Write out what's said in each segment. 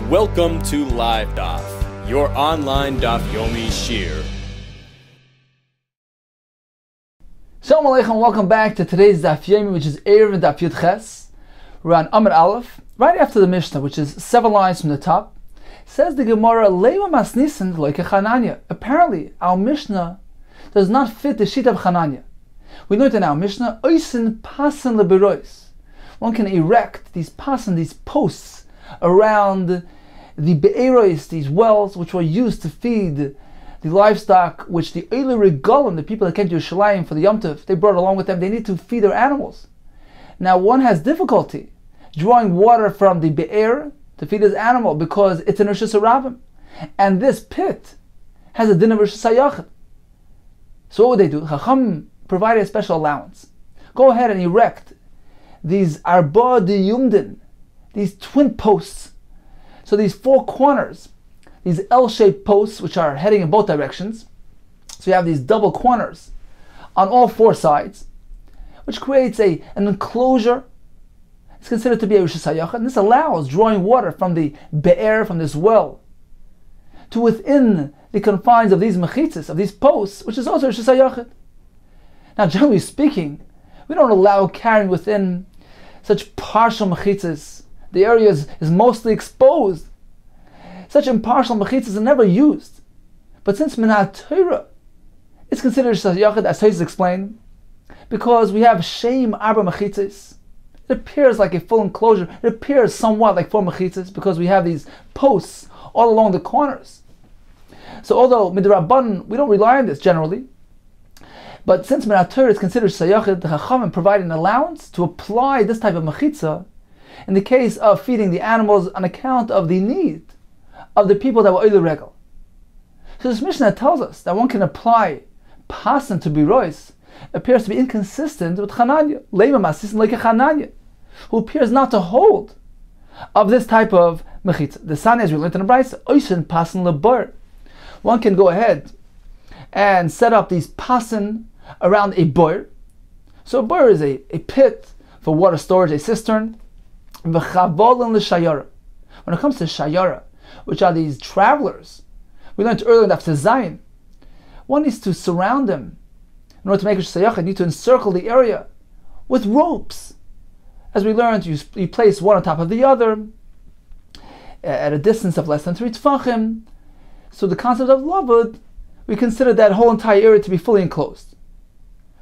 Welcome to Live Daf, your online Daf Yomi Shir. Shalom Aleichem, welcome back to today's Daf Yomi, which is Eruvin Daf Yud Ches. We're on Amud Aleph, right after the Mishnah, which is 7 lines from the top. Says the Gemara, Leima Masnisin Loike Chananya. Apparently, our Mishnah does not fit the sheet of Chananya. We learned in our Mishnah, Oisin Pasan le bira'os. One can erect these pasan, these posts, around the bira'os, these wells, which were used to feed the livestock, which the Eile Regalim, the people that came to Yerushalayim for the Yom Tov, they brought along with them. They need to feed their animals. Now, one has difficulty drawing water from the be'er to feed his animal because it's in Rosh Hashanah, and this pit has a din of Rosh Hashanah. So what would they do? Chacham provided a special allowance. Go ahead and erect these arba de yumdin, these twin posts. So these four corners, these L-shaped posts, which are heading in both directions. So you have these double corners on all four sides, which creates an enclosure. It's considered to be a Rosh Hashanah, and this allows drawing water from the be'er, from this well, to within the confines of these mechitzas, of these posts, which is also Rosh Hashanah. Now, generally speaking, we don't allow carrying within such partial mechitzas. The area is mostly exposed. Such impartial mechitzas are never used. But since Minat Torah, it's considered Rosh Hashanah, as Tosfos explained, because we have Shem Arba mechitzas. It appears like a full enclosure. It appears somewhat like 4 mechitzas because we have these posts all along the corners. So although midrabbanan, we don't rely on this generally, but since Minat Torah is considered Sayachid, the Chachamim provide an allowance to apply this type of mechitza in the case of feeding the animals on account of the need of the people that were Eile Regel. So this Mishnah tells us that one can apply pasan to bira'os appears to be inconsistent with Chananya, Leima Masnisin like a Chananya, who appears not to hold of this type of mechitza. The Sani, as we learned in the Brayso, Oisin pasan lebar. One can go ahead and set up these pasan around a bor. So a bor is a pit for water storage, a cistern. When it comes to shayara, which are these travelers, we learned earlier in Daf Zayin, one needs to surround them. In order to make a shayach, you need to encircle the area with ropes. As we learned, you place one on top of the other at a distance of less than 3 tefachim. So the concept of lavud, we consider that whole entire area to be fully enclosed.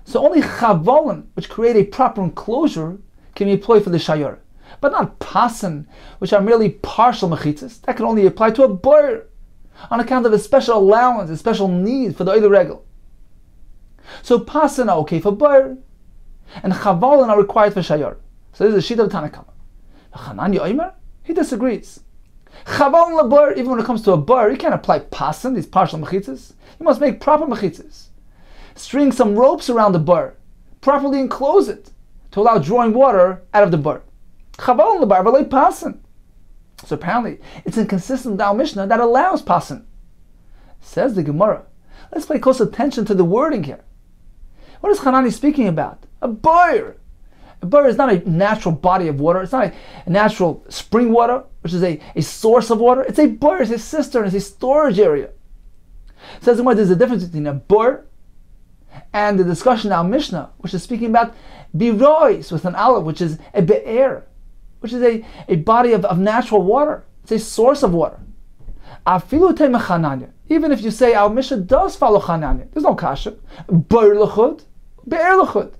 So only chavalim, which create a proper enclosure, can be employed for the shayar, but not pasan, which are merely partial mechitzas. That can only apply to a bor on account of a special allowance, a special need for the Eile Regel. So pasan are okay for bor, and chavalim are required for shayar. So this is a sheet of Tanakama. Chananya Omer, he disagrees. Chavalim lebar, even when it comes to a bor, you can't apply pasan, these partial mechitzas. You must make proper mechitzas. String some ropes around the bor, properly enclose it to allow drawing water out of the bor. Chavalim lebar v'lei pasan. So apparently, it's inconsistent with our Mishnah that allows pasan. Says the Gemara. Let's pay close attention to the wording here. What is Hanani speaking about? A bor. A bor is not a natural body of water. It's not a natural spring water, which is a source of water. It's a bor, it's a cistern, it's a storage area. Says the Gemara, there's a difference between a bor and the discussion in our Mishnah, which is speaking about bira'os with an aleph, which is a be'er, which is a body of natural water. It's a source of water. Even if you say our Mishnah does follow Chananya, there's no kasha. Bor l'chud, be'er l'chud.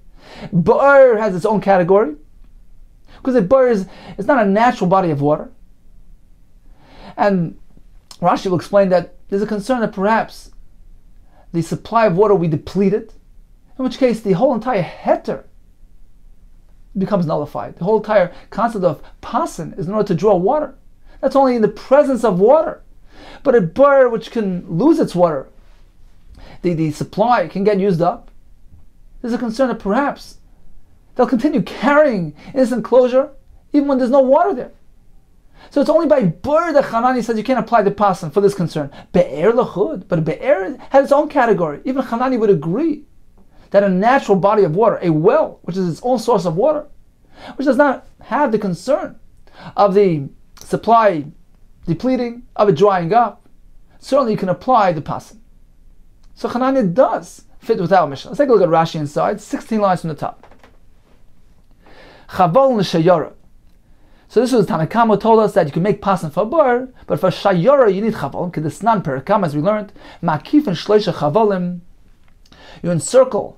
Bor has its own category, because a bor is not a natural body of water. And Rashi will explain that there's a concern that perhaps the supply of water will be depleted, in which case the whole entire heter becomes nullified. The whole entire concept of pasan is in order to draw water. That's only in the presence of water. But a bor which can lose its water, the supply can get used up. There's a concern that perhaps they'll continue carrying in this enclosure even when there's no water there. So it's only by bor that Hanani says you can't apply the pasan for this concern. Be'er l'chud, but be'er has its own category. Even Hanani would agree that a natural body of water, a well, which is its own source of water, which does not have the concern of the supply depleting, of it drying up, certainly you can apply the pasan. So Chananya does fit with our Mishnah. Let's take a look at Rashi inside, 16 lines from the top. Chavol l'shayara. So this was Tanakama told us that you can make pasan for a bar, but for shayara you need chavol. Kedesnan perakam, as we learned, ma'kif and shleisha chavolim. You encircle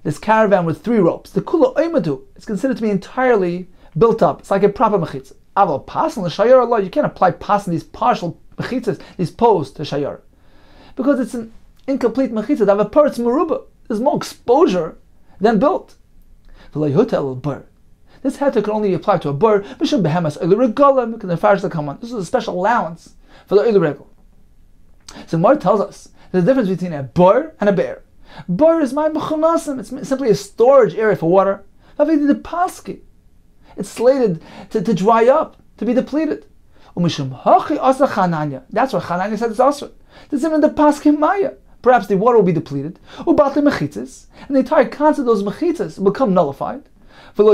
this caravan with 3 ropes. The kula oimadu is considered to be entirely built up. It's like a proper mechitza. Aval pasan l'shayara Allah, you can't apply pasan, these partial mechitzas, these posts to shayara, because it's an incomplete mechitzah. They have a paritz meruba. There's more exposure than built. This heter can only apply to a bur, because the farish come on. This is a special allowance for the oil regal. So Mar tells us there's a difference between a bur and a bear. Bur is my mechunasim. It's simply a storage area for water. It's slated to dry up, to be depleted. That's why Chananya said it's also. This is even the paskim maya. Perhaps the water will be depleted, and the entire concept of those mechitzas will become nullified. The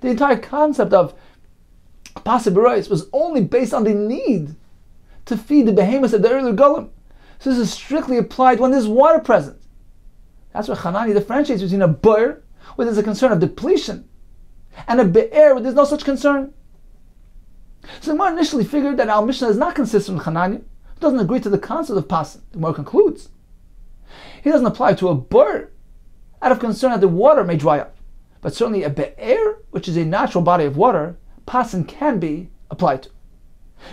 entire concept of pasib bira'os was only based on the need to feed the behemoths of the earlier golem. So this is strictly applied when there's water present. That's why Chanani differentiates between a bir, where there's a concern of depletion, and a be'er, where there's no such concern. So the Gemara initially figured that our Mishnah is not consistent with Chananya. It doesn't agree to the concept of pasan. The Gemara concludes he doesn't apply to a bur out of concern that the water may dry up. But certainly a be'er, which is a natural body of water, pasan can be applied to.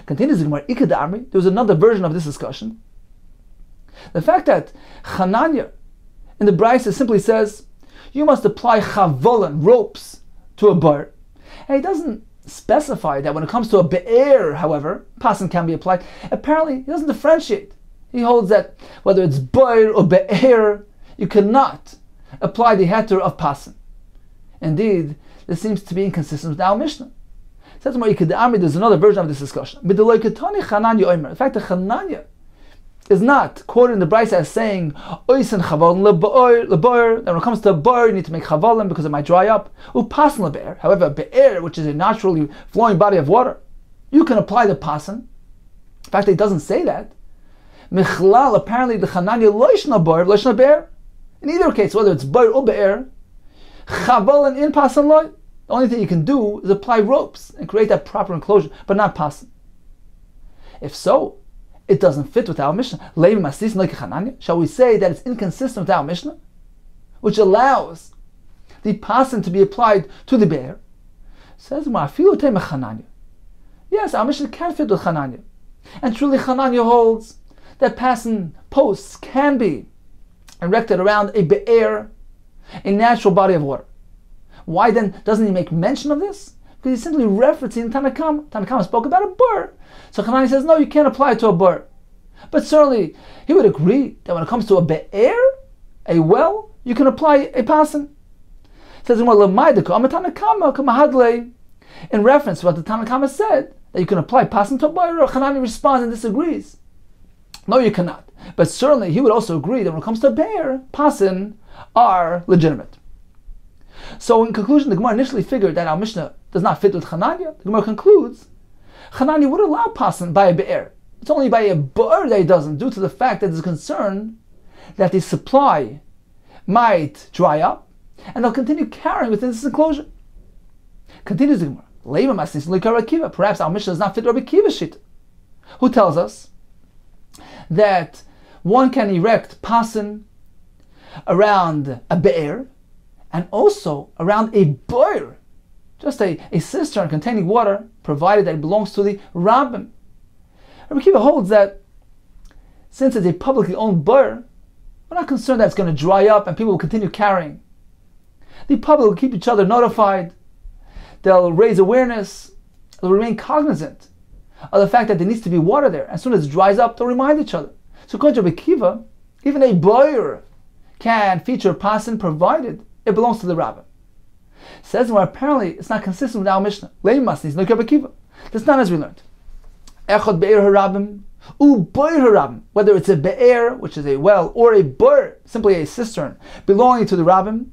Continues the Gemara, Ikad there was another version of this discussion. The fact that Chananya in the Brisa simply says, you must apply chavolan, ropes, to a bur. And he doesn't specify that when it comes to a be'er, however, pasan can be applied. Apparently, he doesn't differentiate. He holds that whether it's bur or be'er, you cannot apply the heter of pasan. Indeed, this seems to be inconsistent with our Mishnah. Says there's another version of this discussion. The fact that Chananya is not quoted in the Brisa as saying oisen chavolim le'boer, that when it comes to a boer you need to make chavolim because it might dry up. Upasan le'be'er. However, be'er, which is a naturally flowing body of water, you can apply the pasan. In fact, it doesn't say that. Michlal, apparently the Chananya loishna boer, loishna be'er. In either case, whether it's boer or be'er, chavolim in pasan loy. The only thing you can do is apply ropes and create that proper enclosure, but not pasan. If so, it doesn't fit with our Mishnah. Shall we say that it's inconsistent with our Mishnah, which allows the pasan to be applied to the bear? Says yes, our Mishnah can fit with Chananya. And truly Chananya holds that pasan posts can be erected around a be'er, a natural body of water. Why then doesn't he make mention of this? Because he's simply referencing Tanakama. Tanakama spoke about a bur. So Chanani says, no, you can't apply it to a bur. But certainly, he would agree that when it comes to a be'er, a well, you can apply a pasan. It says in reference to what the Tanakama said, that you can apply pasan to a bur, Chanani responds and disagrees. No, you cannot. But certainly, he would also agree that when it comes to a be'er, pasan are legitimate. So in conclusion, the Gemara initially figured that our Mishnah does not fit with Chananya. The Gemara concludes, Chananya would allow pasan by a be'er. It's only by a bur that he doesn't, due to the fact that there's concern that the supply might dry up, and they'll continue carrying within this enclosure. Continues the Gemara, perhaps our Mishnah does not fit Rabbi Kiva's shita, who tells us that one can erect pasan around a be'er, and also around a bur, just a cistern containing water, provided that it belongs to the rabbin. Rabbi Kiva holds that since it's a publicly owned bur, we're not concerned that it's going to dry up and people will continue carrying. The public will keep each other notified. They'll raise awareness. They'll remain cognizant of the fact that there needs to be water there. As soon as it dries up, they'll remind each other. So according to Rabbi Kiva, even a bur can feature pasan provided it belongs to the rabbin. Says where apparently it's not consistent with our Mishnah. That's not as we learned. Echad be'er harabim, be'er harabim. Whether it's a be'er, which is a well, or a bur, simply a cistern belonging to the rabbin,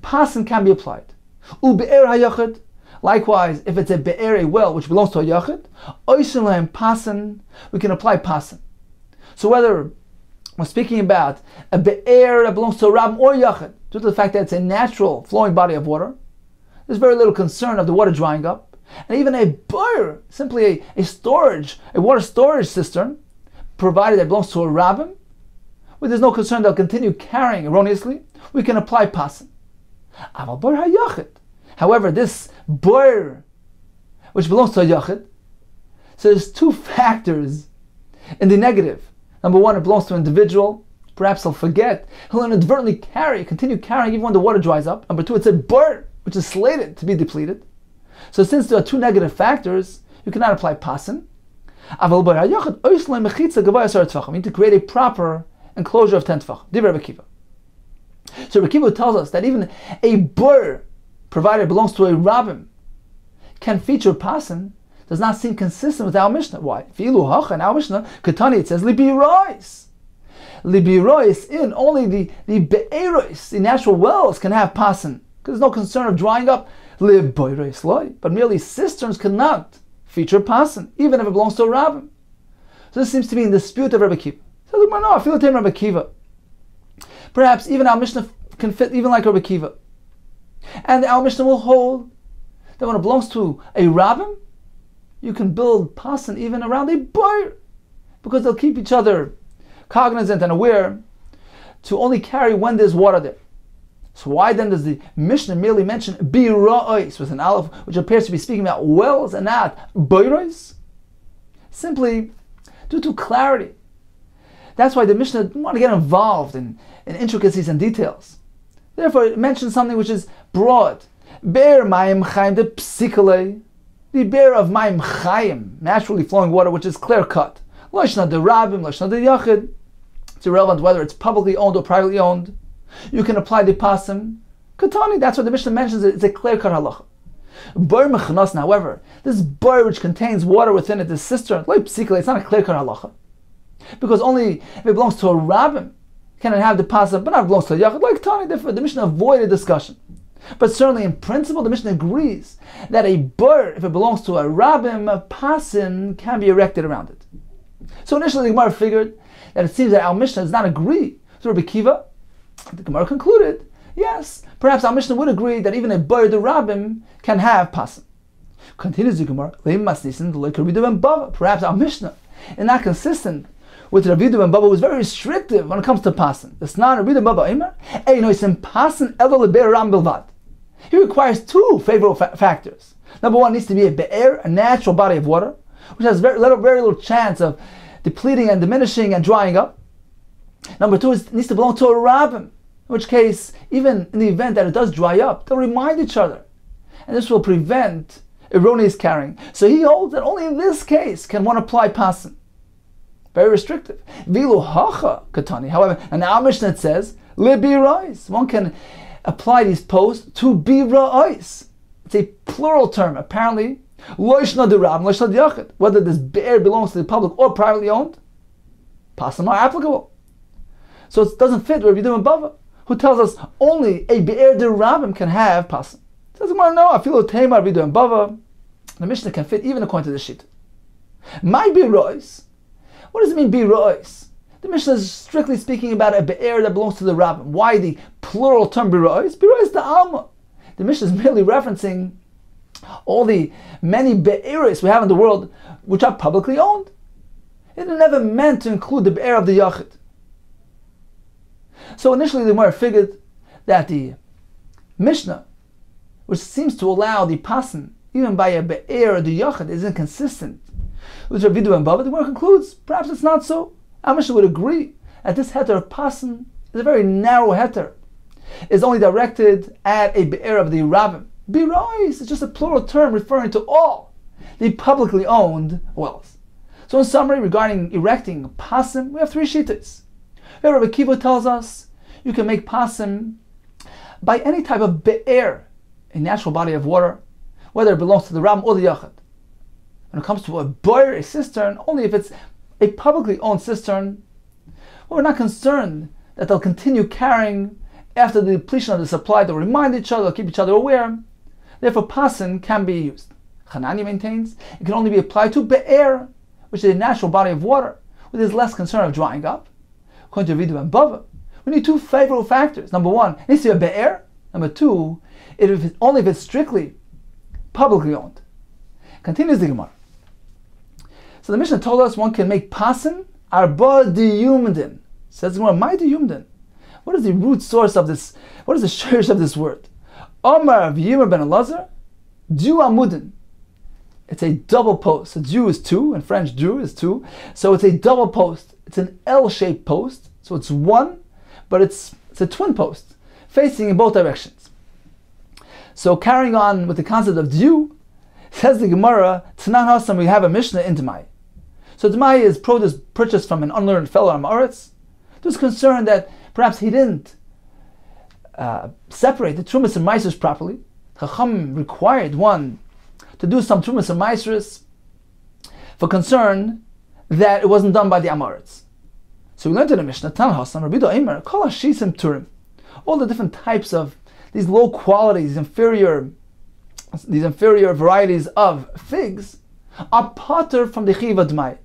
pasan can be applied. Be'er hayachad, Likewise, if it's a be'er, a well, which belongs to a yachid, oisin lahem pasan, we can apply pasan. So whether we're speaking about a be'er that belongs to a rabbin or yachid, due to the fact that it's a natural flowing body of water, there's very little concern of the water drying up. And even a bir, simply a storage, a water storage cistern, provided that belongs to a rabbin, where there's no concern they'll continue carrying erroneously, we can apply pasan. Aval bir hayachid. However, this bir, which belongs to a yachid, so there's two factors in the negative. Number one, it belongs to an individual. Perhaps he'll forget. He'll inadvertently continue carrying even when the water dries up. Number two, it's a bir, which is slated to be depleted. So since there are two negative factors, you cannot apply pasan. We need to create a proper enclosure of 10 tefach. Divrei Rabbi Akiva. So Rabbi Akiva tells us that even a bir, provided it belongs to a rabbin, can feature pasan, does not seem consistent with our Mishnah. Why? In our Mishnah, Ketani, it says, bira'os. Bira'os, in only the bira'os, the natural wells, can have pasan, because there's no concern of drying up. But merely cisterns cannot feature pasan, even if it belongs to a rabbin. So this seems to be in dispute of Rabbi Akiva. So no, I feel the same Rabbi Akiva. Perhaps even our Mishnah can fit even like Rabbi Akiva. And our Mishnah will hold that when it belongs to a rabbin, you can build pasan even around a bir, because they'll keep each other cognizant and aware to only carry when there's water there. So why then does the Mishnah merely mention bira'os with an aleph, which appears to be speaking about wells and not bira'os? Simply due to clarity. That's why the Mishnah didn't want to get involved in intricacies and details. Therefore, it mentions something which is broad. Be'er mayim chayim de psikale, the be'er of mayim chayim, naturally flowing water, which is clear cut. Loishna de rabbim, loishna de yachid. It's irrelevant whether it's publicly owned or privately owned. You can apply the pasim. Katani, that's what the Mishnah mentions. It's a clear cut halacha. Bar mechanos, however, this bar which contains water within it, this cistern, like psikale, it's not a clear cut halacha. Because only if it belongs to a rabbin can it have the pasim, but not if it belongs to a yachid. Like Tani, the Mishnah avoided discussion. But certainly in principle, the Mishnah agrees that a bar, if it belongs to a rabbin, a pasim can be erected around it. So initially the Gemara figured that it seems that our Mishnah does not agree with Rabbi Akiva. The Gemara concluded, yes, perhaps our Mishnah would agree that even a bar de rabbim can have pasim. Continues the Gemara, perhaps our Mishnah is not consistent with Rabbi Yehuda ben Baba, who was very restrictive when it comes to pasan. It's not Rabbi Yehuda ben Baba Eimer. He requires two favorable factors. Number one, needs to be a be'er, a natural body of water, which has very little chance of depleting and diminishing and drying up. Number two, it needs to belong to a rabbin, in which case, even in the event that it does dry up, they'll remind each other. And this will prevent erroneous carrying. So he holds that only in this case can one apply pasan. Very restrictive. Vilu hacha katani. However, and our Mishnah says, le bira'os. One can apply these posts to bira'os. It's a plural term. Apparently, loishna de rab, loishna de yachid. Whether this be'er belongs to the public or privately owned, pasim are applicable. So it doesn't fit Rabbi Yehuda ben Bava, who tells us only a be'er de rabim can have pasim. Says no, I feel tema Rabbi Yehuda ben Bava. The Mishnah can fit even according to the sheet. My bira'os. What does it mean, bira'os? The Mishnah is strictly speaking about a be'er that belongs to the rabbin. Why the plural term bira'os? Bira'os the alma. The Mishnah is merely referencing all the many be'eros we have in the world which are publicly owned. It never meant to include the be'er of the yachid. So initially the Gemara figured that the Mishnah, which seems to allow the pasan even by a be'er of the yachid, is inconsistent with Rabbi Yehuda ben Bava. The Gemara concludes, perhaps it's not so. Our Mishnah would agree that this heter of pasan is a very narrow heter. It's only directed at a be'er of the rabbin. Bira'os is just a plural term referring to all the publicly owned wells. So in summary, regarding erecting pasim, we have three shittas. Rabbi Akiva tells us you can make pasim by any type of be'er, a natural body of water, whether it belongs to the rabbin or the yachid. When it comes to a boir, a cistern, only if it's a publicly owned cistern, well, we're not concerned that they'll continue carrying after the depletion of the supply. They'll remind each other, they'll keep each other aware. Therefore, pasin can be used. Hanani maintains it can only be applied to be'er, which is a natural body of water, where there's less concern of drying up. According to Vidu and Bava, we need two favorable factors. Number one, it needs to be a be'er. Number two, only if it's strictly publicly owned. Continues the Gemara. So the Mishnah told us one can make pasin arba diyumdin. Says the Gemara, my diyumdin. What is the root source of this? What is the shirish of this word? Omar v'yimer ben Elazar, du amudin. It's a double post. A Jew is two, in French Jew is two. So it's a double post. It's an L-shaped post. So it's one, but it's a twin post, facing in both directions. So carrying on with the concept of Jew, says the Gemara, Tanan Hasam, we have a Mishnah in Demai. So Demai is produce purchased from an unlearned fellow on Ma'aretz. There's concern that perhaps he didn't separate the Trumas and Maisers properly. Chacham required one to do some Trumas and Maisers for concern that it wasn't done by the Amaretz. So we learned in the Mishnah, Tan Hasan, Rabbi Doimer, Kol Hashisim Turim. All the different types of these low qualities, these inferior varieties of figs are pater from the Chiva Dmai.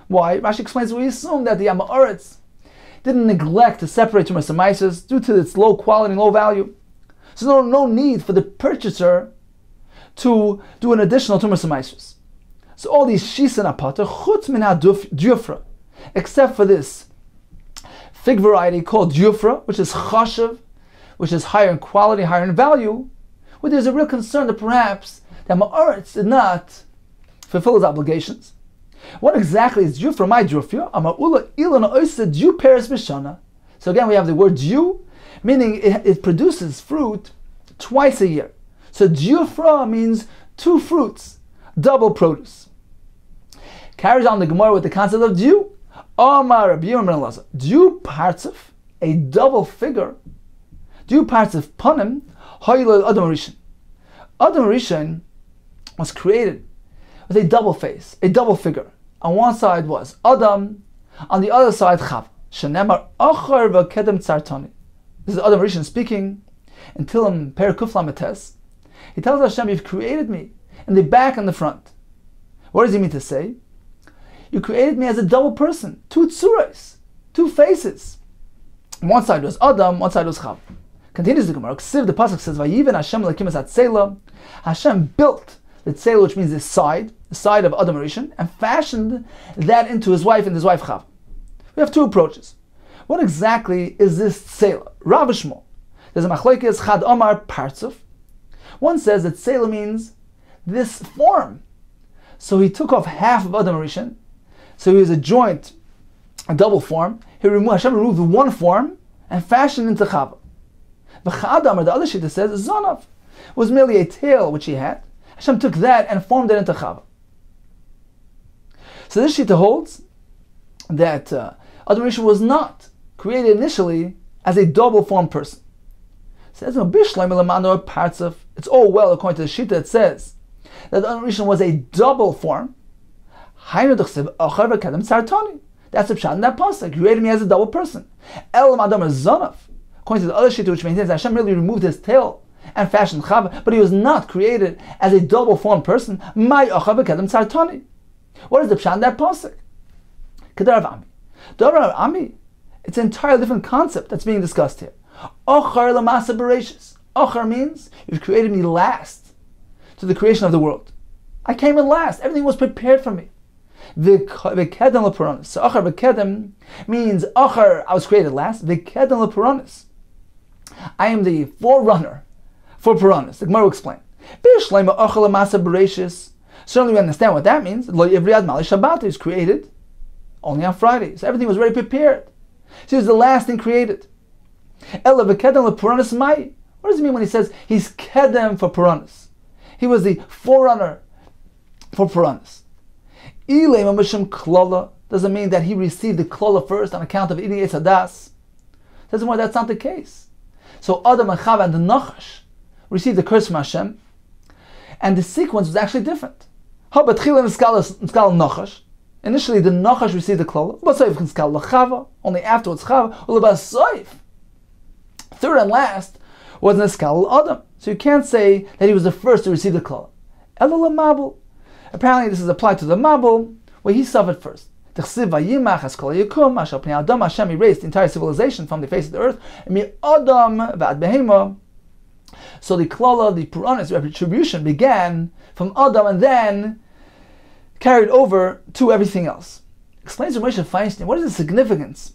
Why? Rashi explains, we assume that the Amaretz didn't neglect to separate Trumas and Maisers due to its low quality and low value. So no need for the purchaser to do an additional Trumas and Maisers. So all these Shisan are pater, chutz min ha-dufra, except for this fig variety called Jufra, which is chashav, which is higher in quality, higher in value, where there's a real concern that perhaps the Ma'aretz did not fulfill his obligations. What exactly is Jufra? My Jufra? Ama'ula ilana oisa Jew peres b'shana. So again, we have the word Jew, meaning it produces fruit twice a year. So Jufra means two fruits, double produce. Carries on the Gemara with the concept of Jew. Omar Rabbi Yirmiyah ben Elazar. Jew partzif, a double figure. Jew partzif panim, hoylel Adam Rishon. Adam Rishon was created with a double face, a double figure. On one side was Adam, on the other side Chav. Shenemar achar v'kedem tzartani. This is Adam Rishon speaking in Tilim Perikuf Lametes. He tells Hashem, you've created me in the back and the front. What does he mean to say? You created me as a double person, two tzuras, two faces. One side was Adam, one side was Chav. Continues the Gemara. Ksiv, the pasuk says, "Vayiven Hashem lakim es hatzela." Hashem built the tzela, which means the side of Adam Rishon, and fashioned that into his wife and his wife Chav. We have two approaches. What exactly is this tzela? Rav Shmuel. There's a machlokes Chad Omar Partzuf. One says that tzela means this form. So he took off half of Adam Rishon. So he was a double form. Hashem removed one form and fashioned into Chava. The Chadam, or the other shita says, Zonav was merely a tail which he had. Hashem took that and formed it into Chava. So this shita holds that Adam Rishon was not created initially as a double form person. It says, it's all well according to the shita that says that Adam Rishon was a double form. That's the pshat in that pasuk. Created me as a double person. El Adam is Zonav. According to the other shita which maintains that Hashem merely removed his tail and fashioned Chava, but he was not created as a double formed person. My Achav Kedem Tzartani. What is the pshat in that pasuk? Kedar Ami. Kedar Ami. It's an entirely different concept that's being discussed here. Ochar Lamasa Bereshis. Ochar means you've created me last to the creation of the world. I came in last. Everything was prepared for me. V'kedem l'puranis. So achar v'kedem means achar, I was created last. V'kedem l'puranis. I am the forerunner for puranis. The Gemara will explain. B'shleima achar l'masa bereshis. Certainly we understand what that means. Lo yivriad mali Shabbat is created only on Friday. So everything was already prepared. So he was the last thing created. Ela v'kedem l'puranis mai. What does it mean when he says he's kedem for puranis? He was the forerunner for puranis. Doesn't mean that he received the klola first on account of eating Eitz Hadas. Doesn't mean that's not the case. So Adam and Chava and the Nachash received the curse from Hashem, and the sequence was actually different. Initially, the Nachash received the klola, only afterwards Chava. Third and last wasn't a Skal Adam. So you can't say that he was the first to receive the Klal. Elul Mabul. Apparently this is applied to the Mabul, where he suffered first. Hashem erased the entire civilization from the face of the earth. So the klala, the puranis, retribution began from Adam and then carried over to everything else. Explains Moshe Feinstein, what is the significance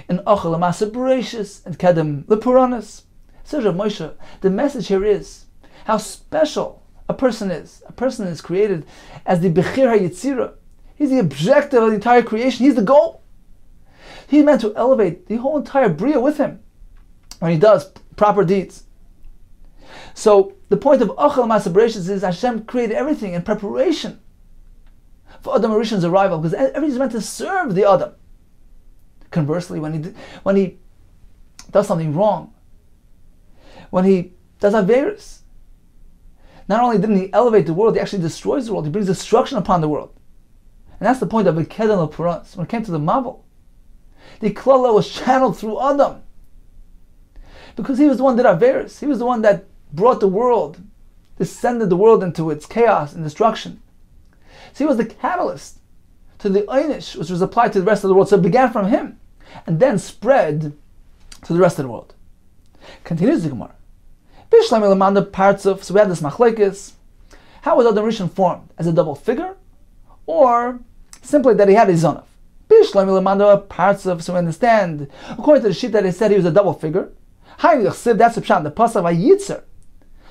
in Achal Amasa Bereshis and Kedem the Puranis? Says Rav Moshe, the message here is how special a person is. A person is created as the Bechir HaYitzira. He's the objective of the entire creation. He's the goal. He's meant to elevate the whole entire Bria with him when he does proper deeds. So the point of Achal Masa Bereshis is Hashem created everything in preparation for Adam Arishan's arrival, because everything is meant to serve the Adam. Conversely, when he does something wrong, when he does Averis, not only didn't he elevate the world, he actually destroys the world. He brings destruction upon the world. And that's the point of Kedem L'Puranis. When it came to the Mabul, the Klala was channeled through Adam, because he was the one that did Averis. He was the one that brought the world, descended the world into its chaos and destruction. So he was the catalyst to the Einish, which was applied to the rest of the world. So it began from him and then spread to the rest of the world. Continues the Gemara. So we had this machlekes. How was Adam Rishon formed? As a double figure? Or simply that he had a zonav? So we understand, according to the sheet that it said he was a double figure. That's the pshat. The pasuk Vayitzer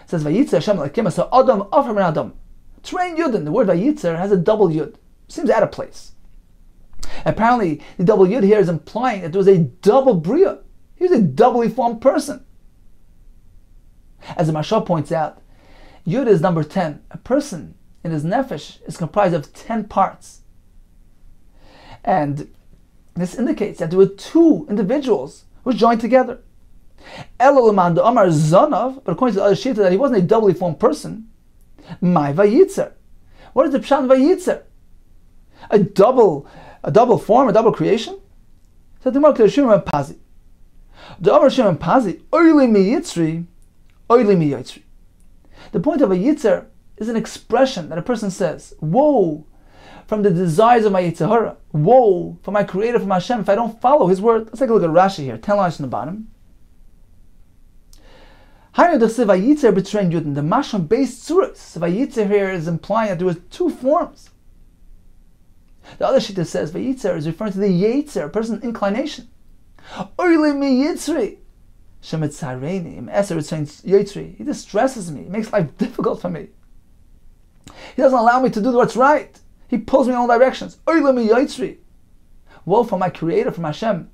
says Vayitzer Hashem Elokim, so Adam offer min Adam. Train Yudin, the word Vayitzer has a double Yud. Seems out of place. Apparently, the double Yud here is implying that there was a double Bria. He was a doubly formed person. As the Mashal points out, Yud is number 10. A person in his nefesh is comprised of 10 parts. And this indicates that there were two individuals who joined together. Elul the Amar Zanav, but according to the other Shita, that he wasn't a doubly formed person. My Vayitzer. What is the Pshat Vayitzer? A double form, a double creation? So the Gemara Shimon Pazi. The Amar Shimon Pazi, Oili mi Yitzri, Oili mi Yitzri. The point of a Yitzer is an expression that a person says, woe from the desires of my Yitzhahara, woe from my Creator, from Hashem, if I don't follow His word. Let's take a look at Rashi here, 10 lines from the bottom. The Mashon based suras. Vayitzer here is implying that there were two forms. The other shita says Vayitzer is referring to the Yetzer, a person's inclination. Oili mi Yitzri. He distresses me. He makes life difficult for me. He doesn't allow me to do what's right. He pulls me in all directions. Oili mi Yitzri. Woe from my Creator, from Hashem.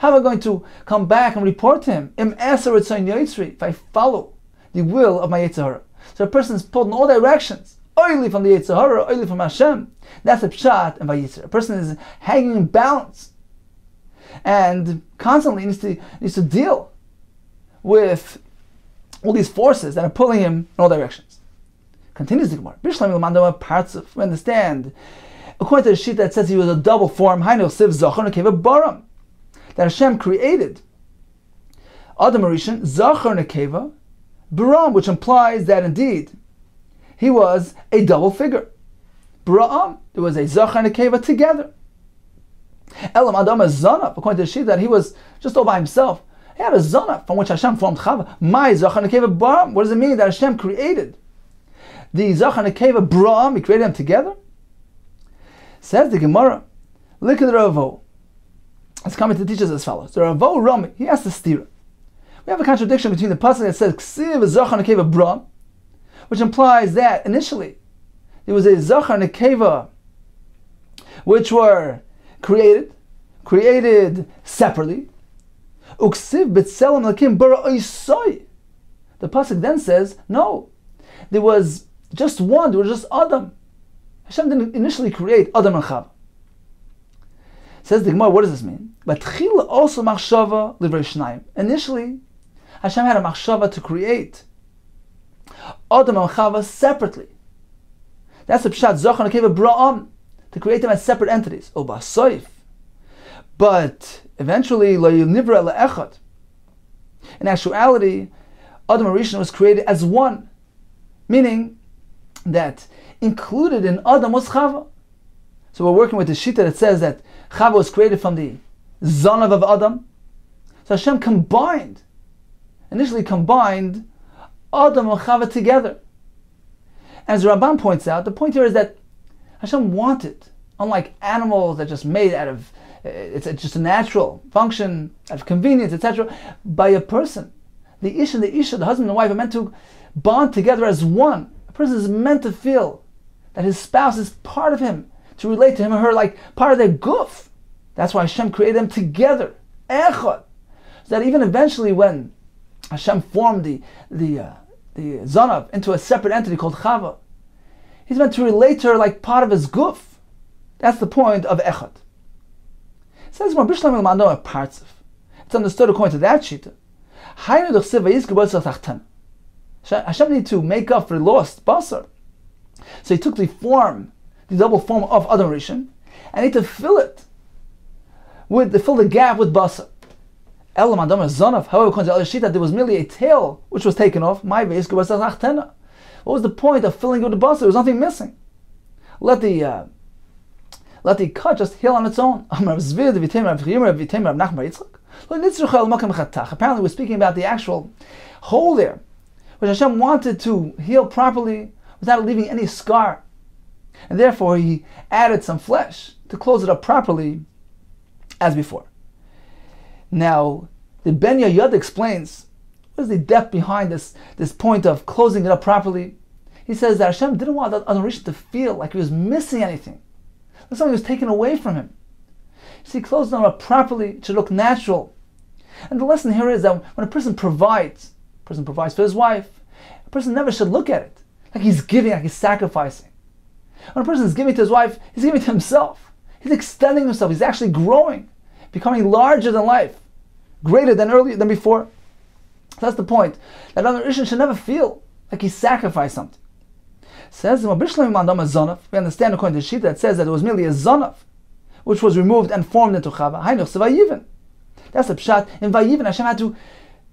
How am I going to come back and report to Him? If I follow the will of my Yitzhahara. So a person is pulled in all directions. Oily from the Yitzhahara, oily from Hashem. That's a pshat and vayitzer. A person is hanging in balance and constantly needs to deal with all these forces that are pulling him in all directions. Continues the Gemara. We understand, according to the sheet that says he was a double form, that Hashem created Adam Arishan, Zachar Nekeva, Baram, which implies that indeed he was a double figure. Bara'am, there was a Zachar Nekeva together. Elam Adam is Zanav, according to the sheet that he was just all by himself. He had a Zanav from which Hashem formed Chava. My Zachar Nekeva Baram. What does it mean that Hashem created the Zachar Nekeva Baram? He created them together. Says the Gemara, look at the Ravo. It's coming to teach us as follows. The Ravo Rami, he has to steer it. We have a contradiction between the pasuk that says Ksiv Zachar Nekeva Bra, which implies that initially there was a Zachar Nekeva which were created separately. Uksiv B'Tselem Lakim Bira'os. The pasuk then says, no, there was just one, there was just Adam. Hashem didn't initially create Adam and Chava. Says the Gemara, what does this mean? Also machshava livrei shnayim. Initially, Hashem had a machshava to create Adam and Chava separately. That's the pshat Zachar Nekeva Bra'am, to create them as separate entities. Obasoif. But eventually, lo nivra le'echad. In actuality, Adam Rishon was created as one, meaning that included in Adam was Chava. So we're working with the Shita that says that Chava was created from the Zonav of Adam. So Hashem initially combined Adam and Chava together. As the Ramban points out, the point here is that Hashem wanted, unlike animals that just made out of, it's just a natural function of convenience, etc., by a person. The Ish and the Isha, the husband and wife, are meant to bond together as one. A person is meant to feel that his spouse is part of him, to relate to him or her like part of their guf. That's why Hashem created them together, echad. So that even eventually when Hashem formed the Zanav into a separate entity called Chava, he's meant to relate to her like part of his guf. That's the point of echad. It says more Bishlam el parts of. It's understood according to that shita. Hashem needed to make up for the lost basar. So he took the double form of Adam Rishon, and he need to fill the gap with basar. Elam Adam Zonav. However, according to the other shita, there was merely a tail which was taken off. What was the point of filling it with the basar? There was nothing missing. Let the cut just heal on its own. Apparently we're speaking about the actual hole there, which Hashem wanted to heal properly without leaving any scar. And therefore he added some flesh to close it up properly as before. Now, the Ben Yayad explains what is the depth behind this point of closing it up properly. He says that Hashem didn't want Adam Rishon to feel like he was missing anything, like something was taken away from him. So he closed it up properly, it should look natural. And the lesson here is that when a person provides for his wife, a person never should look at it like he's giving, like he's sacrificing. When a person is giving to his wife, he's giving to himself. He's extending himself. He's actually growing, becoming larger than life, greater than before. So that's the point. That Adam Rishon should never feel like he sacrificed something. Says we understand according to the sheet that says that it was merely a zonav, which was removed and formed into Chava. That's the pshat. In Vayiven, Hashem had to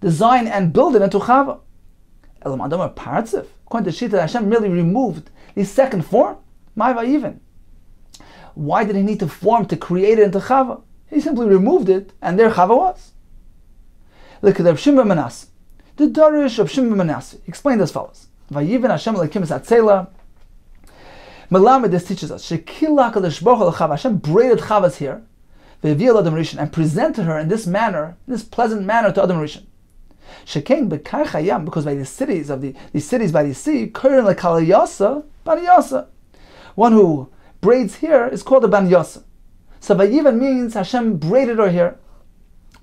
design and build it into Chava. According to the sheet that Hashem merely removed the second form. My Vayiven. Why did he need to form to create it into Chava? He simply removed it, and there Chava was. Look at Rav Shimon ben Manasseh. The Darish of Shimon ben Manasseh. He explained as follows. Vayiven Hashem Elokim es Atzela. Melamed, this teaches us. Shekila Kadosh Baruch Hu l'Chava. Hashem braided Chava's hair, ve'avil Adam Rishon, and presented her in this manner, this pleasant manner to Adam Rishon. Shekein b'kar chayam, because by the cities by the sea, Keren lekal yasa, ban yasa. One who braids hair is called a ban yasa. So Vayiven means Hashem braided her hair.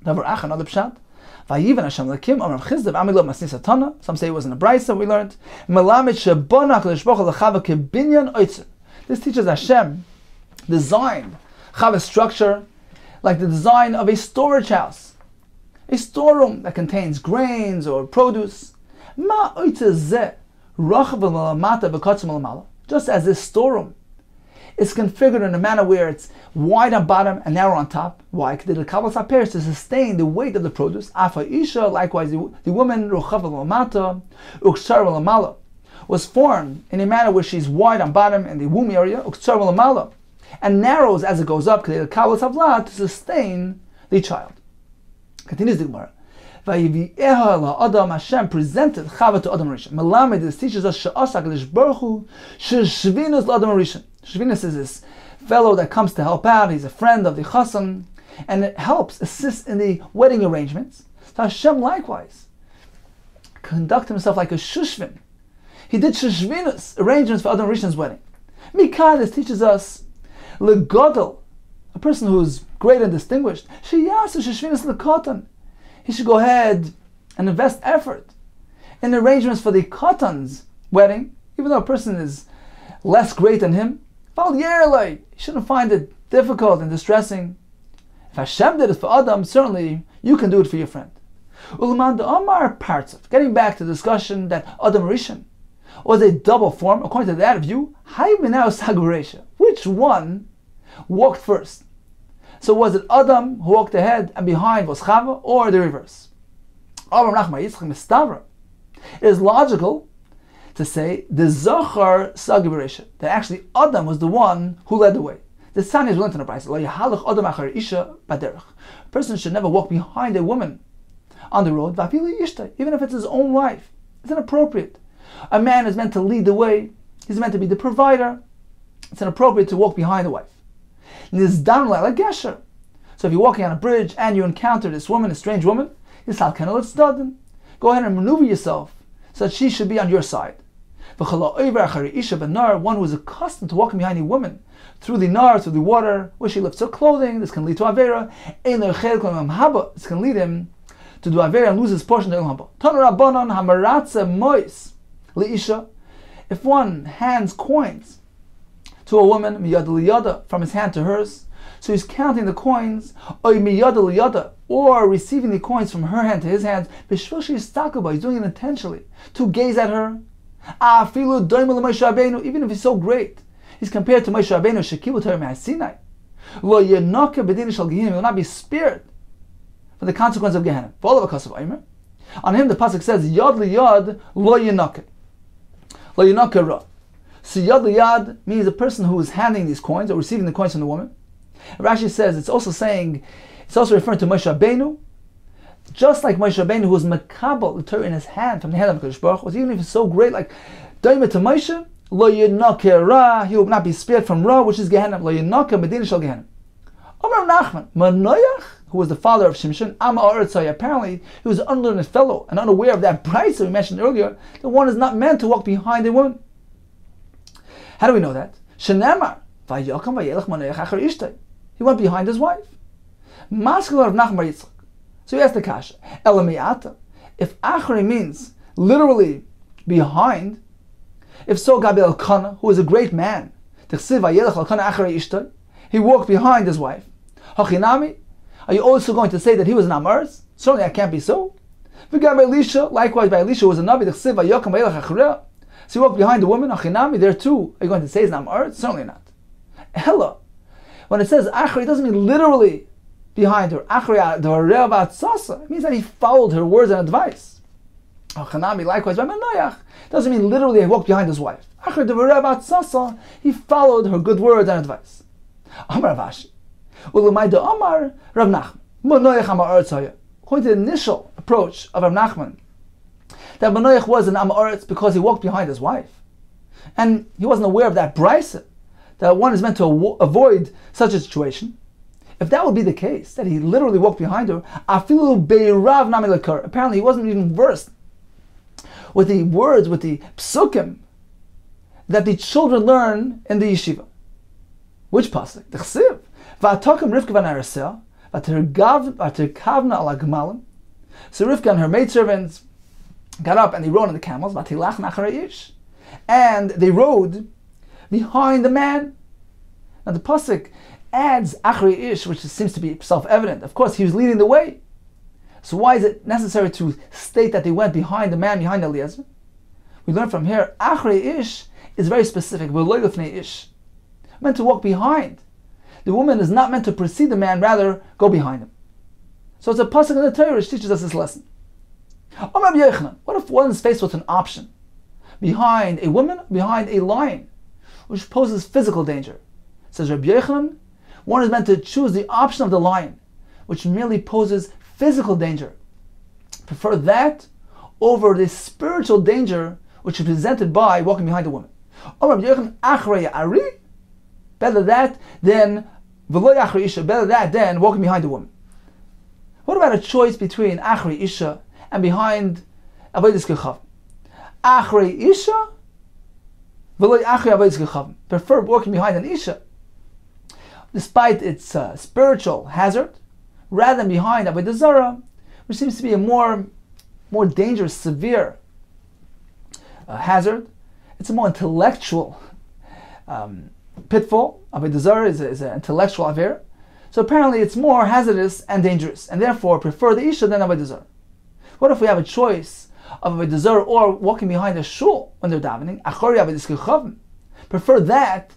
Another pshat. Vayiven Hashem Lakim Amram Chizdav Amilo Masnis Atana. Some say it was in the Brisa we learned. Melamed Shebona Kadosh Baruch Hu l'Chava Kebinyan Oitzer. This teaches Hashem designed Chava's structure like the design of a storage house, a storeroom that contains grains or produce. Ma Oitzer Zeh Rachav L'Lamata V'Kotzim L'Lamala. Just as this storeroom is configured in a manner where it's wide on bottom and narrow on top. Why? Because the kabbalas appears to sustain the weight of the produce. Afa Isha, likewise, the woman was formed in a manner where she's wide on bottom in the womb area, and narrows as it goes up to sustain the child. Continues the Gemara. Hashem presented Chava to Adam Rishon. Melamed, this teaches us She'asa Kadosh Baruch Hu Sheshvinus l'Adam Rishon. Shvinus is this fellow that comes to help out. He's a friend of the chassan, and it assists in the wedding arrangements. So Hashem likewise conducted himself like a shushvin. He did sheshvinus, arrangements for Adam Rishon's wedding. Mikah, this teaches us legodel, a person who's great and distinguished. Sheyasu sheshvinus lekotan. He should go ahead and invest effort in arrangements for the Katan's wedding, even though a person is less great than him. He shouldn't find it difficult and distressing. If Hashem did it for Adam, certainly you can do it for your friend. Getting back to the discussion that Adam Rishon was a double form, according to that view, which one walked first? So was it Adam who walked ahead and behind was Chava, or the reverse? It is logical to say the Zachar Sagi Beresha, that actually Adam was the one who led the way. The Sani is learned in the price. A person should never walk behind a woman on the road, even if it's his own wife. It's inappropriate. A man is meant to lead the way. He's meant to be the provider. It's inappropriate to walk behind the wife. So if you're walking on a bridge and you encounter this woman, a strange woman, go ahead and maneuver yourself so that she should be on your side. One who is accustomed to walking behind a woman through the nar, through the water, where she lifts her clothing, this can lead to Avera. This can lead him to do Avera and lose his portion of Haba. If one hands coins to a woman, from his hand to hers, so he's counting the coins, or receiving the coins from her hand to his hand, he's doing it intentionally, to gaze at her. Even if he's so great, he's compared to Moshe Rabbeinu, Shekibu Torah Sinai. He will not be spared for the consequence of Gehenna. On him, the pasuk says, Yad liyad lo yenake. Lo yenake ra. So Yad liyad means a person who is handing these coins or receiving the coins from the woman. Rashi says it's also referring to Moshe Rabbeinu, just like Moshe Rabbeinu, who was makabel the Torah in his hand from the hand of Hakadosh Baruch Hu. Even if it's so great, like Daima to Moshe, lo yenake ra, he will not be spared from ra, which is Gehenna. Lo yenake medina shel Gehenna. Amar Nachman, Manoyach, who was the father of Shimshon, apparently he was an unlearned fellow and unaware of that price that we mentioned earlier, that one is not meant to walk behind a woman. How do we know that? Shenamar, vayakam vayelech Manoyach achar ishtay. He went behind his wife. Maskal of Nachman Yitzchak. So he asked the kasha, Elamiyata, if achari means literally behind, if so, Gabi Elkanah, who was a great man, he walked behind his wife. Hachinami, are you also going to say that he was an Amaris? Certainly that can't be so. Likewise, by Elisha was a Nabi, so he walked behind the woman. Hachinami, there too, are you going to say he's an Amaris? Certainly not. Ella, when it says achari, it doesn't mean literally behind her. It means that he followed her words and advice. Likewise, by Manoyach, doesn't mean literally he walked behind his wife. He followed her good words and advice. Amar Ravashi, Amar Rav Nachman, Manoyach Amar Eretz. According to the initial approach of Rav Nachman, that Manoyach was an Amaretz because he walked behind his wife, and he wasn't aware of that brisa, that one is meant to avoid such a situation. If that would be the case, that he literally walked behind her, apparently he wasn't even versed with the words, with the psukim that the children learn in the yeshiva. Which pasuk? The chsiv. V'atakim Rivka v'naraseh, v'terkavna ala gemalim. So Rivka and her maidservants got up and they rode on the camels, v'tilach nacharei ish, and they rode behind the man. Now the pasuk adds achrei ish, which seems to be self-evident. Of course, he was leading the way. So why is it necessary to state that they went behind the man, behind Eliezer? We learn from here, achrei ish is very specific. V'lo lifnei ish, meant to walk behind. The woman is not meant to precede the man, rather go behind him. So it's a pasuk in the Torah which teaches us this lesson. What if one is faced with an option? Behind a woman, behind a lion, which poses physical danger. It says Rabbi Yochanan, one is meant to choose the option of the lion, which merely poses physical danger. Prefer that over the spiritual danger which is presented by walking behind a woman. Better that than walking behind a woman. What about a choice between achrei isha and behind avodas kechavim? Achrei isha, v'lo achrei avodas kechavim. Prefer walking behind an isha, despite its spiritual hazard, rather than behind avodah zarah, which seems to be a more dangerous, severe hazard. It's a more intellectual pitfall. Avodah zarah is an intellectual aver. So apparently it's more hazardous and dangerous, and therefore prefer the isha than avodah zarah. What if we have a choice of avodah zarah or walking behind a shul when they're davening? Achori avodas kechavim. Prefer that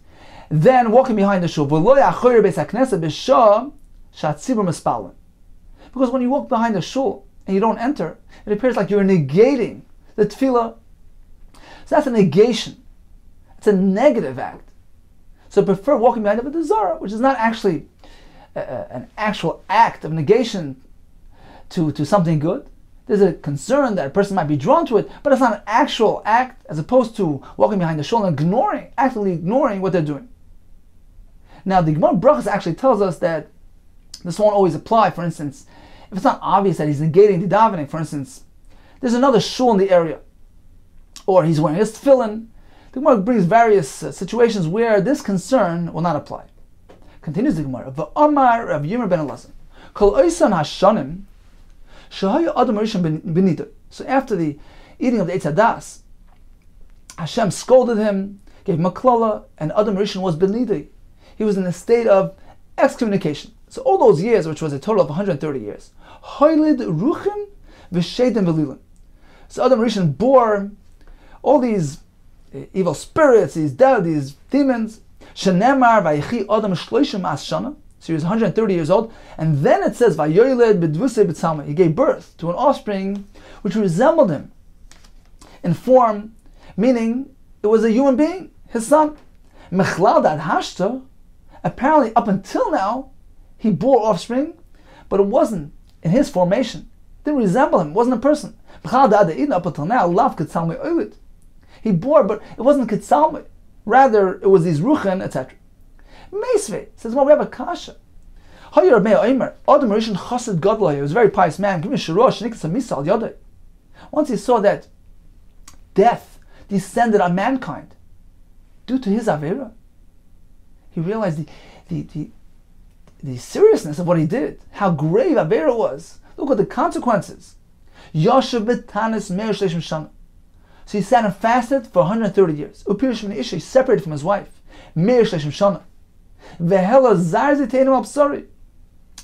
than walking behind the shul. Because when you walk behind the shul and you don't enter, it appears like you're negating the tefillah. So that's a negation. It's a negative act. So prefer walking behind the Zara, which is not actually an actual act of negation to something good. There's a concern that a person might be drawn to it, but it's not an actual act, as opposed to walking behind the shul and actively ignoring what they're doing. Now, the Gemara Brachos actually tells us that this won't always apply. For instance, if it's not obvious that he's negating the davening, for instance, there's another shul in the area, or he's wearing his tefillin. The Gemara brings various situations where this concern will not apply. Continues the Gemara. V'amar Rav Yirmiyah ben Elazar, Kol oisan hashanim shehaya adam rishon benida. So after the eating of the Eitz Hadas, Hashem scolded him, gave him a klala, and Adam Rishon was benida. He was in a state of excommunication. So all those years, which was a total of 130 years, hoylid ruchim v'sheidim v'lilim. So Adam Rishon bore all these evil spirits, these demons. Shenemar vayichi Adam shloishim as shana. So he was 130 years old, and then it says vayoyled b'dvusei b'tzalma. He gave birth to an offspring which resembled him in form, meaning it was a human being, his son. Mechlal dad hashta. Apparently, up until now, he bore offspring, but it wasn't in his formation. It didn't resemble him. It wasn't a person. Up until now, lav ketzalmei oilid. He bore, but it wasn't ketzalmei. Rather, it was these ruchen, etc. Meisvei says, well, we have a kasha. He was a very pious man. Once he saw that death descended on mankind due to his avera, he realized the seriousness of what he did, how grave avera was. Look at the consequences. Yoshev b'tanis me'er shleishim shana. So he sat and fasted for 130 years. Upirish min isha, he separated from his wife. Me'er shleishim shana. Vehela zar ziteinu absari.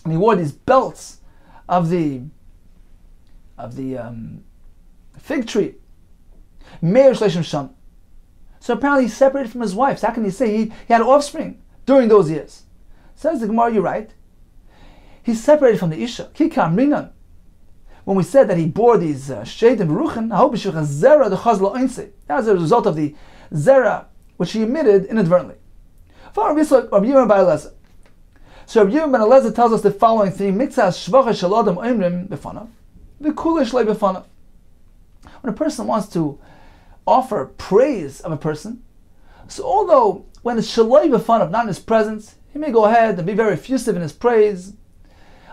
And he wore these belts of the fig tree. Me'er shleishim shana. So apparently he separated from his wife. So how can you say he had offspring during those years? Says the Gemara, you're right. He separated from the Isha. Kikar Minan. When we said that he bore these shade and beruchen, that was a result of the zera which he emitted inadvertently. So Rabbi Yirmiyah ben Elazar tells us the following thing: When a person wants to offer praise of a person, so although when it's shaloi b'fanav, not in his presence, he may go ahead and be very effusive in his praise,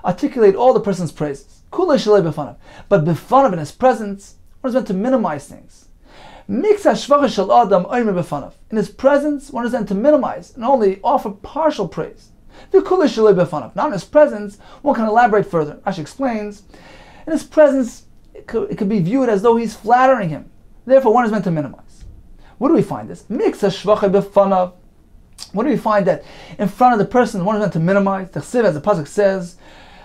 articulate all the person's praises. Kulei shaloi b'fanav. But b'fanav, in his presence, one is meant to minimize things. In his presence, one is meant to minimize and only offer partial praise. Not in his presence, one can elaborate further. Rashi explains, in his presence, it could be viewed as though he's flattering him. Therefore, one is meant to minimize. Where do we find this? What do we find that in front of the person one is meant to minimize? The Chsiv, as the pasuk says,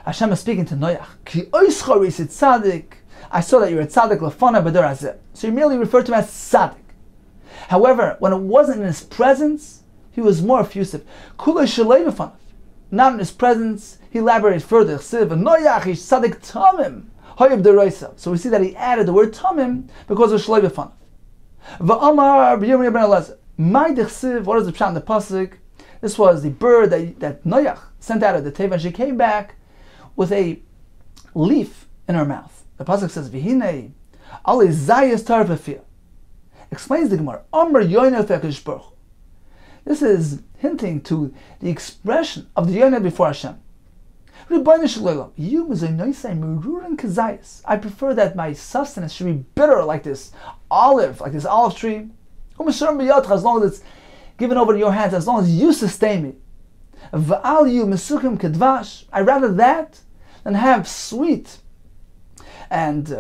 Hashem is speaking to Noach. I saw that you're a tzaddik lefana b'dor hazeh. So he merely referred to him as tzaddik. However, when it wasn't in his presence, he was more effusive. Not in his presence, he elaborated further. So we see that he added the word tamim because of shalei b'fanav. V'amar Yirmiyah ben Elazar. My dechsiv, what is the pshat in the pasuk? This was the bird that Noach sent out of the teva, and she came back with a leaf in her mouth. The pasuk says, "V'hinei ali zayis tar v'fir." Explains the Gemara. Amar yoyneh f'akadosh baruch hu. This is hinting to the expression of the yoyneh before Hashem. I prefer that my sustenance should be bitter like this olive tree. As long as it's given over to your hands, as long as you sustain me. I'd rather that than have sweet and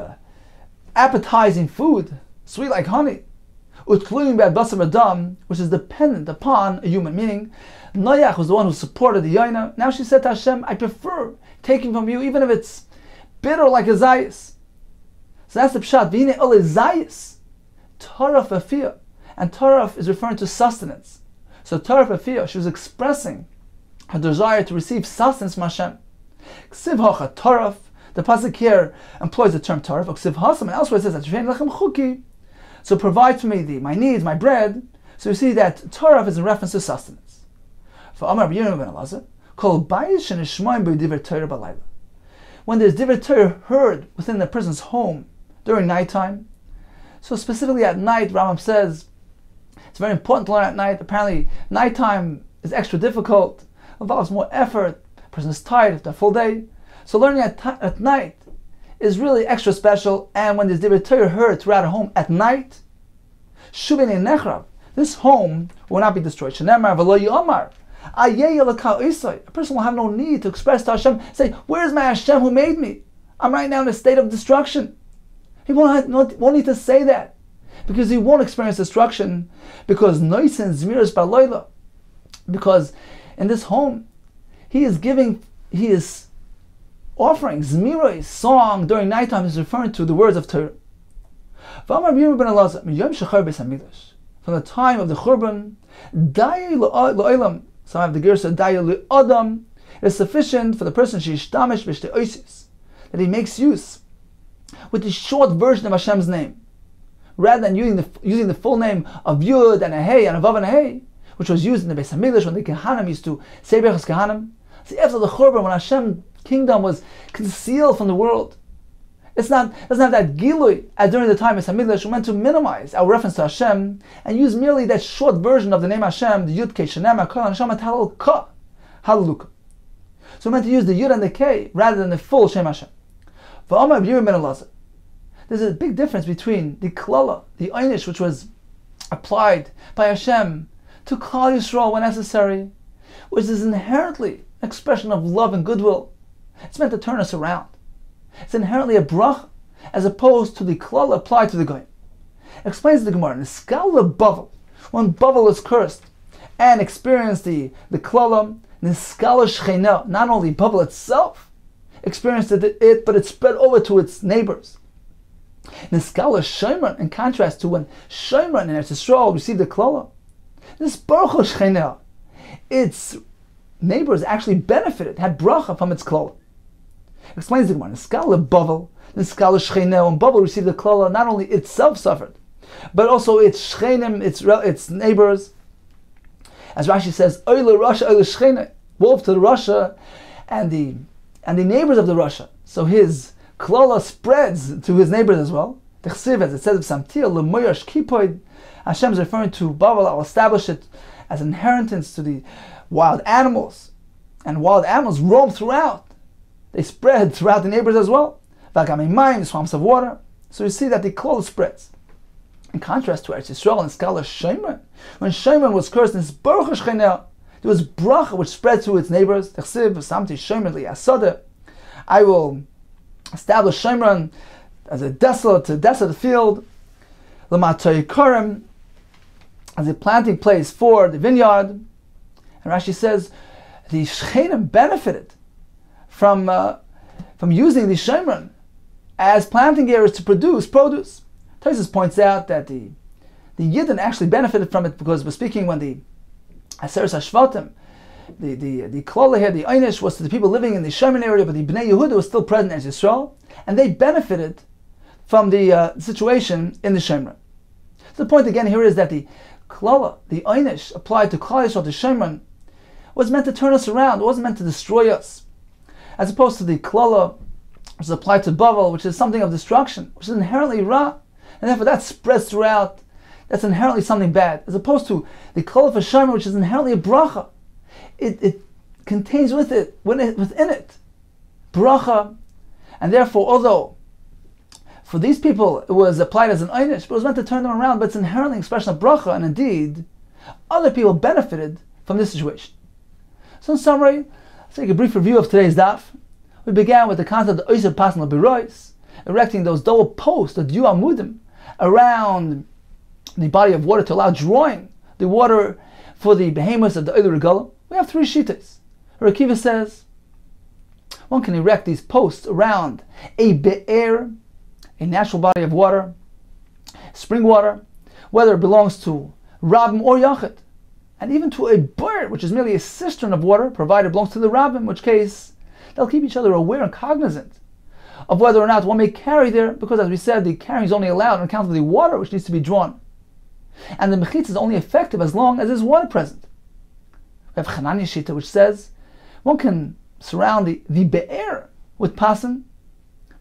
appetizing food, sweet like honey, which is dependent upon a human. Meaning, Noach was the one who supported the Yaina. Now she said to Hashem, I prefer taking from you, even if it's bitter like a zayis. So that's the pshat. V'hinei ole zayis, taraf afiyah. And taraf is referring to sustenance. So taraf afiyah, she was expressing her desire to receive sustenance from Hashem. Ksiv hacha taraf, The pasuk here employs the term Torah. And elsewhere it says that so provide for me my needs, my bread. So you see that Torah is a reference to sustenance. For Amar Rabbi ben Elazar, called Bayis Shenishmoim B'Divrei Torah B'Layla. When there's Divrei Torah heard within the person's home during nighttime, so specifically at night, Rambam says it's very important to learn at night. Apparently, nighttime is extra difficult, involves more effort. The person is tired after a full day, so learning at night is really extra special. And when there's Divrei Torah heard throughout a home at night, Shuvin Nechrav, this home will not be destroyed. Shenemar v'lo yomar. A person will have no need to express to Hashem, say, where's my Hashem who made me? I'm right now in a state of destruction. He won't need to say that, because he won't experience destruction, because Noisin Zmiras Baloila, because in this home, he is offering Zmiras, song during nighttime, is referring to the words of Torah. From the time of the Churban, some have the Gersa Daya Adam. It is sufficient for the person that he makes use with the short version of Hashem's name, rather than using the full name of Yud and a Hey and a Vav and a Hey, which was used in the Beis Hamikdash when the Kehanim used to say Berachos Kehanim. See, after the Churban, when Hashem's kingdom was concealed from the world, doesn't have that Gilui as during the time of Beis Hamikdash. We meant to minimize our reference to Hashem and use merely that short version of the name Hashem, the Yud Kei Shenema Kol Hashem Halal Ka Hallelujah. So we meant to use the Yud and the K rather than the full Shem Hashem. For Amar Rabbi ben Elazar, there's a big difference between the Klala, the Einish, which was applied by Hashem to Klal Yisrael when necessary, which is inherently an expression of love and goodwill. It's meant to turn us around. It's inherently a brach, as opposed to the klala applied to the goyim. Explains the Gemara, Niskala Bavel, when Bavel is cursed and experienced the klala, Niskala Shechina, not only Bavel itself experienced it, but it spread over to its neighbors. Niskala Shemran, in contrast to when Shemran and Eretz Yisrael received the klala, this Baruch Shechina, its neighbors actually benefited, had bracha from its klala. Explains the Gemara, Niskala Bavel, Niskala Shechina, when Bavel received the klala, not only itself suffered, but also its Shechinim, its neighbors. As Rashi says, Oile Rasha, Oile Shechina, wolf to the Rasha, and the neighbors of the Rasha. So his klala spreads to his neighbors as well. T'chsiv, as it says of Samtir, L'moyash Kipoid, Hashem is referring to Bavel. I'll establish it as inheritance to the wild animals, and wild animals roam throughout. They spread throughout the neighbors as well. V'agamayim, swamps of water. So you see that the klala spreads. In contrast to Eretz Yisrael and Skala Shemran, when Shemran was cursed in Baruch Shechina, there was bracha which spread to its neighbors. T'chsiv, Samti Shemran li'asada. I will establish Shemran as a desolate field. L'matay Karim, as a planting place for the vineyard. And Rashi says the Shechinim benefited from using the Shemran as planting areas to produce produce. Taisus points out that the Yidden actually benefited from it, because we're speaking when the Aseres HaShvatim, the Klala here, the Einish, was to the people living in the Shemran area, but the Bnei Yehuda was still present as Yisrael, and they benefited from the situation in the Shemran. So the point again here is that the Klala, the Einish, applied to Klal Yisrael, to Shemran, was meant to turn us around. It wasn't meant to destroy us. As opposed to the klala, which is applied to Bavel, which is something of destruction, which is inherently ra, and therefore that spreads throughout. That's inherently something bad. As opposed to the klala for Shemra, which is inherently a bracha. It contains within it bracha, and therefore, although for these people it was applied as an einish, but it was meant to turn them around, but it's inherently an expression of bracha, and indeed, other people benefited from this situation. So in summary, let's take a brief review of today's daf. We began with the concept of Oiser Pasnal bira'os, erecting those double posts, the Diu Amudim, around the body of water to allow drawing the water for the behemoths of the Oiler Regalim. We have three shittas. Rakiva says one can erect these posts around a be'er, a natural body of water, spring water, whether it belongs to Rabbim or Yachid, and even to a bird, which is merely a cistern of water, provided it belongs to the Rabbim, in which case they'll keep each other aware and cognizant of whether or not one may carry there, because as we said, the carrying is only allowed on account of the water which needs to be drawn. And the mechitza is only effective as long as there's water present. We have Chananya Shita, which says one can surround the be'er with pasan,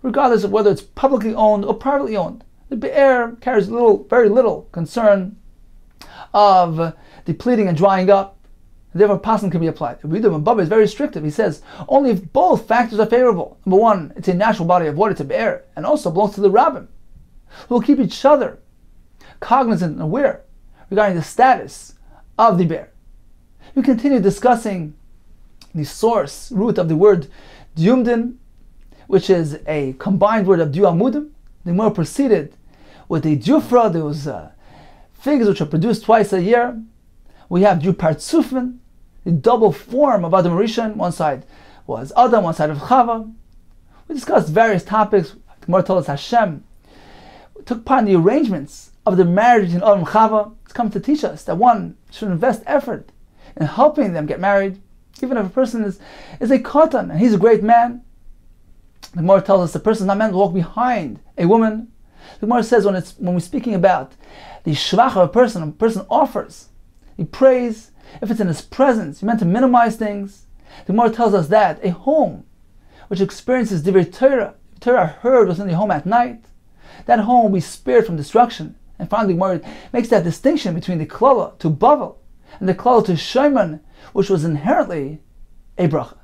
regardless of whether it's publicly owned or privately owned. The be'er carries very little concern of depleting and drying up, and therefore pasan can be applied. The Riddim and Baba is very restrictive. He says only if both factors are favorable. Number one, it's a natural body of water, it's a be'er, and also belongs to the rabbim, who will keep each other cognizant and aware regarding the status of the be'er. We continue discussing the source root of the word diumdin, which is a combined word of diuamudim. The Gemara proceeded with the diufra. There was figs which are produced twice a year. We have diupartzufin, the double form of Adam Rishon. One side was Adam, one side of Chava. We discussed various topics. The Gemara told us Hashem took part in the arrangements of the marriage between Adam and Chava. It's come to teach us that one should invest effort in helping them get married, even if a person is a katan and he's a great man. The Gemara tells us the person is not meant to walk behind a woman. The Gemara says when we're speaking about the shvach of a person offers, he prays. If it's in his presence, you're meant to minimize things. The Gemara tells us that a home which experiences divrei Torah heard within the home at night, that home will be spared from destruction. And finally, the Gemara makes that distinction between the klala to Bavel and the klala to Shaiman, which was inherently a bracha.